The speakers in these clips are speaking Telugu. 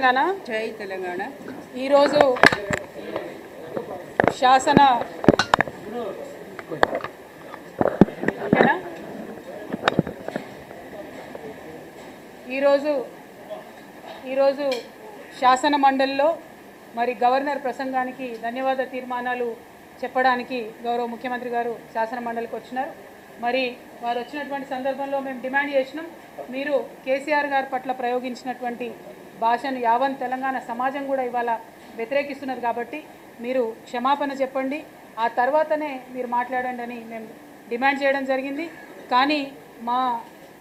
తెలంగాణ. జై తెలంగాణ. ఈరోజు శాసన ఈరోజు శాసన మండలిలో మరి గవర్నర్ ప్రసంగానికి ధన్యవాద తీర్మానాలు చెప్పడానికి గౌరవ ముఖ్యమంత్రి గారు శాసన మండలికి వచ్చినారు. మరి వారు వచ్చినటువంటి సందర్భంలో మేము డిమాండ్ చేసినాం, మీరు కేసీఆర్ గారి పట్ల ప్రయోగించినటువంటి భాషను యావన్ తెలంగాణ సమాజం కూడా ఇవాళ వ్యతిరేకిస్తున్నది కాబట్టి మీరు క్షమాపణ చెప్పండి, ఆ తర్వాతనే మీరు మాట్లాడండి అని మేము డిమాండ్ చేయడం జరిగింది. కానీ మా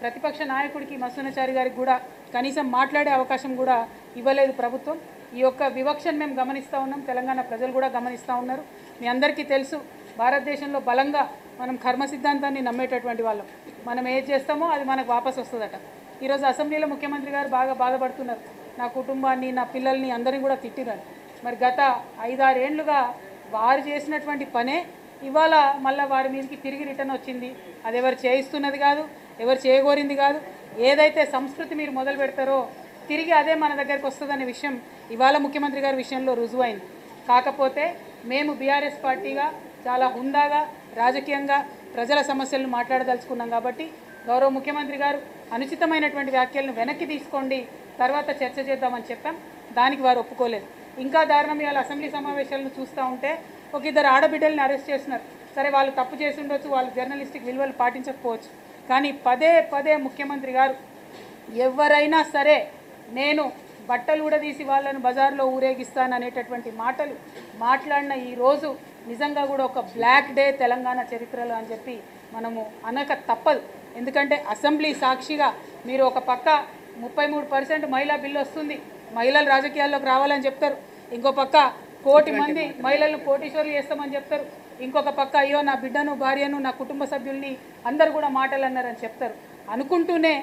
ప్రతిపక్ష నాయకుడికి మసూనాచారి గారికి కూడా కనీసం మాట్లాడే అవకాశం కూడా ఇవ్వలేదు ప్రభుత్వం. ఈ యొక్క వివక్షను మేము గమనిస్తూ ఉన్నాం, తెలంగాణ ప్రజలు కూడా గమనిస్తూ ఉన్నారు. మీ అందరికీ తెలుసు, భారతదేశంలో బలంగా మనం కర్మ సిద్ధాంతాన్ని నమ్మేటటువంటి వాళ్ళం. మనం ఏది చేస్తామో అది మనకు వాపసు వస్తుందట. ఈరోజు అసెంబ్లీలో ముఖ్యమంత్రి గారు బాగా బాధపడుతున్నారు, నా కుటుంబాన్ని నా పిల్లల్ని అందరినీ కూడా తిట్టిరారు. మరి గత 5-6 ఏళ్లుగా వారు చేసినటువంటి పనే ఇవాళ మళ్ళీ వారి మీదకి తిరిగి రిటర్న్ వచ్చింది. అది ఎవరు చేయిస్తున్నది కాదు, ఎవరు చేయగోరింది కాదు. ఏదైతే సంస్కృతి మీరు మొదలు పెడతారో తిరిగి అదే మన దగ్గరికి వస్తుందనే విషయం ఇవాళ ముఖ్యమంత్రి గారి విషయంలో రుజువైంది. కాకపోతే మేము బీఆర్ఎస్ పార్టీగా చాలా హుందాగా రాజకీయంగా ప్రజల సమస్యలను మాట్లాడదలుచుకున్నాం కాబట్టి గౌరవ ముఖ్యమంత్రి గారు అనుచితమైనటువంటి వ్యాఖ్యలను వెనక్కి తీసుకోండి, తర్వాత చర్చ చేద్దామని చెప్పాం. దానికి వారు ఒప్పుకోలేదు. ఇంకా దారుణం, ఇవాళ అసెంబ్లీ సమావేశాలను చూస్తూ ఉంటే ఒక 2 ఆడబిడ్డల్ని అరెస్ట్ చేస్తున్నారు. సరే, వాళ్ళు తప్పు చేసి ఉండొచ్చు, వాళ్ళు జర్నలిస్టిక్ విలువలు పాటించకపోవచ్చు. కానీ పదే పదే ముఖ్యమంత్రి గారు ఎవరైనా సరే నేను బట్టలు ఊడదీసి వాళ్ళను బజార్లో ఊరేగిస్తాను అనేటటువంటి మాటలు మాట్లాడిన ఈ రోజు నిజంగా కూడా ఒక బ్లాక్ డే తెలంగాణ చరిత్రలో అని చెప్పి మనము అనక తప్పదు. ఎందుకంటే అసెంబ్లీ సాక్షిగా మీరు ఒక పక్క 33% మహిళా బిల్లు వస్తుంది, మహిళలు రాజకీయాల్లోకి రావాలని చెప్తారు, ఇంకో పక్క 1 కోటి మంది మహిళలను కోటీశ్వర్లు చేస్తామని చెప్తారు, ఇంకొక పక్క అయ్యో నా బిడ్డను భార్యను నా కుటుంబ సభ్యుల్ని అందరు కూడా మాటలు అన్నారని చెప్తారు. అనుకుంటూనే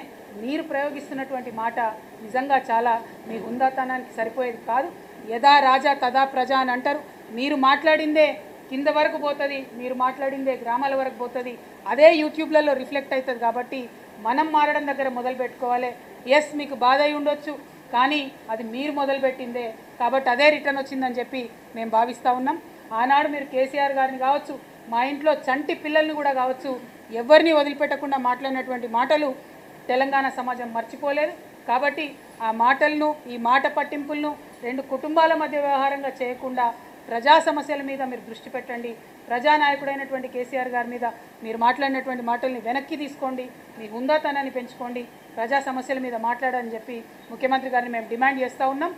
మీరు ప్రయోగిస్తున్నటువంటి మాట నిజంగా చాలా మీ హుందాతనానికి సరిపోయేది కాదు. యథా రాజా తదా ప్రజ అని అంటారు. మీరు మాట్లాడిందే కింద వరకు పోతుంది, మీరు మాట్లాడిందే గ్రామాల వరకు పోతుంది, అదే యూట్యూబ్లలో రిఫ్లెక్ట్ అవుతుంది. కాబట్టి మనం మారడం దగ్గర మొదలు పెట్టుకోవాలి. ఎస్, మీకు బాధ అయి ఉండొచ్చు, కానీ అది మీరు మొదలుపెట్టిందే కాబట్టి అదే రిటర్న్ వచ్చిందని చెప్పి మేము భావిస్తూ ఉన్నాం. ఆనాడు మీరు కేసీఆర్ గారిని కావచ్చు, మా ఇంట్లో చంటి పిల్లల్ని కూడా కావచ్చు, ఎవరిని వదిలిపెట్టకుండా మాట్లాడినటువంటి మాటలు తెలంగాణ సమాజం మర్చిపోలేదు. కాబట్టి ఆ మాటలను, ఈ మాట పట్టింపులను 2 కుటుంబాల మధ్య వ్యవహారంగా చేయకుండా ప్రజా సమస్యల మీద మీరు దృష్టి పెట్టండి. ప్రజానాయకుడైనటువంటి కేసీఆర్ గారి మీద మీరు మాట్లాడినటువంటి మాటల్ని వెనక్కి తీసుకోండి, మీ హుందాతనాన్ని పెంచుకోండి, ప్రజా సమస్యల మీద మాట్లాడాలని చెప్పి ముఖ్యమంత్రి గారిని మేము డిమాండ్ చేస్తూ ఉన్నాం.